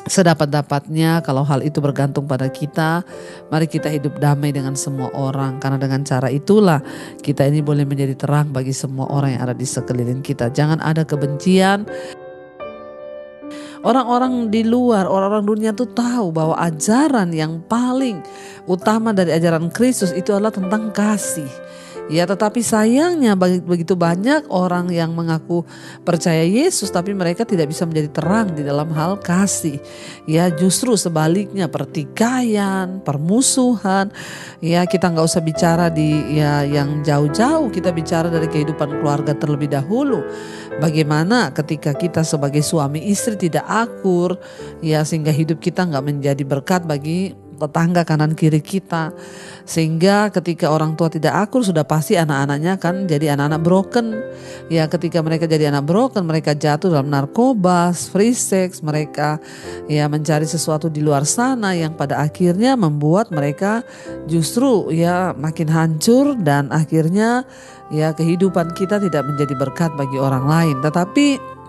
Sedapat-dapatnya kalau hal itu bergantung pada kita, mari kita hidup damai dengan semua orang. Karena dengan cara itulah kita ini boleh menjadi terang bagi semua orang yang ada di sekeliling kita. Jangan ada kebencian. Orang-orang di luar, orang-orang dunia tuh tahu bahwa ajaran yang paling utama dari ajaran Kristus itu adalah tentang kasih. Ya, tetapi sayangnya begitu banyak orang yang mengaku percaya Yesus tapi mereka tidak bisa menjadi terang di dalam hal kasih. Ya, justru sebaliknya pertikaian, permusuhan. Ya, kita nggak usah bicara yang jauh-jauh, kita bicara dari kehidupan keluarga terlebih dahulu. Bagaimana ketika kita sebagai suami istri tidak akur, ya sehingga hidup kita nggak menjadi berkat bagi tetangga kanan kiri kita. Sehingga ketika orang tua tidak akur, sudah pasti anak-anaknya kan jadi anak-anak broken. Ya, ketika mereka jadi anak broken, mereka jatuh dalam narkoba, free sex, mereka ya mencari sesuatu di luar sana yang pada akhirnya membuat mereka justru ya makin hancur, dan akhirnya ya kehidupan kita tidak menjadi berkat bagi orang lain. Tetapi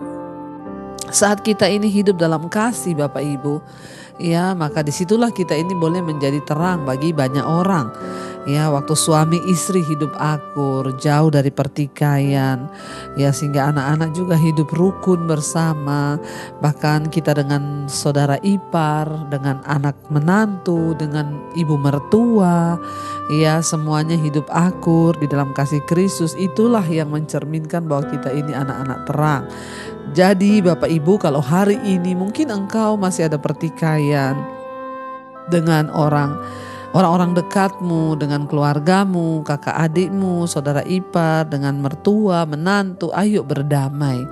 saat kita ini hidup dalam kasih Bapak Ibu, ya maka disitulah kita ini boleh menjadi terang bagi banyak orang. Ya, waktu suami istri hidup akur, jauh dari pertikaian, ya sehingga anak-anak juga hidup rukun bersama. Bahkan kita dengan saudara ipar, dengan anak menantu, dengan ibu mertua, ya semuanya hidup akur di dalam kasih Kristus. Itulah yang mencerminkan bahwa kita ini anak-anak terang. Jadi Bapak Ibu, kalau hari ini mungkin engkau masih ada pertikaian dengan orang-orang dekatmu, dengan keluargamu, kakak adikmu, saudara ipar, dengan mertua, menantu, ayo berdamai.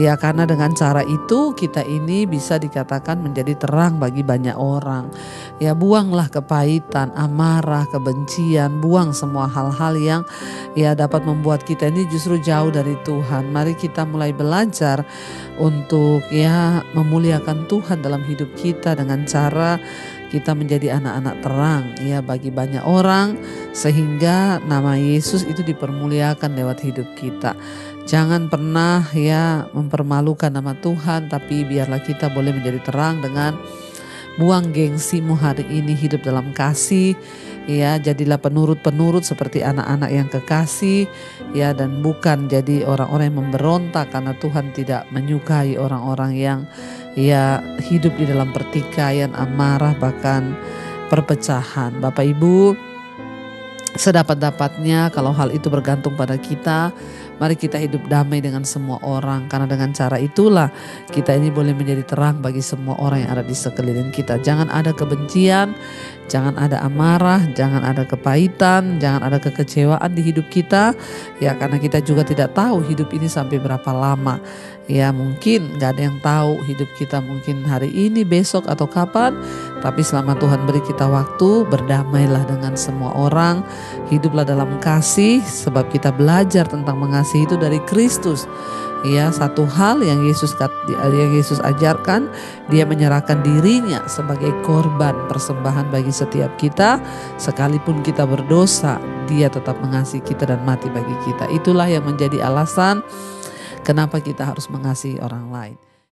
Ya, karena dengan cara itu kita ini bisa dikatakan menjadi terang bagi banyak orang. Ya, buanglah kepahitan, amarah, kebencian, buang semua hal-hal yang ya dapat membuat kita ini justru jauh dari Tuhan. Mari kita mulai belajar untuk ya memuliakan Tuhan dalam hidup kita dengan cara kita menjadi anak-anak terang ya bagi banyak orang, sehingga nama Yesus itu dipermuliakan lewat hidup kita. Jangan pernah ya mempermalukan nama Tuhan, tapi biarlah kita boleh menjadi terang dengan buang gengsimu hari ini, hidup dalam kasih. Ya, jadilah penurut-penurut seperti anak-anak yang kekasih ya, dan bukan jadi orang-orang yang memberontak, karena Tuhan tidak menyukai orang-orang yang ya hidup di dalam pertikaian, amarah, bahkan perpecahan. Bapak Ibu, sedapat-dapatnya kalau hal itu bergantung pada kita, mari kita hidup damai dengan semua orang. Karena dengan cara itulah kita ini boleh menjadi terang bagi semua orang yang ada di sekeliling kita. Jangan ada kebencian, jangan ada amarah, jangan ada kepahitan, jangan ada kekecewaan di hidup kita. Ya, karena kita juga tidak tahu hidup ini sampai berapa lama. Ya, mungkin gak ada yang tahu hidup kita mungkin hari ini, besok, atau kapan. Tapi selama Tuhan beri kita waktu, berdamailah dengan semua orang. Hiduplah dalam kasih, sebab kita belajar tentang mengasihi itu dari Kristus. Ya, satu hal yang Yesus ajarkan, dia menyerahkan dirinya sebagai korban persembahan bagi setiap kita. Sekalipun kita berdosa, dia tetap mengasihi kita dan mati bagi kita. Itulah yang menjadi alasan kenapa kita harus mengasihi orang lain.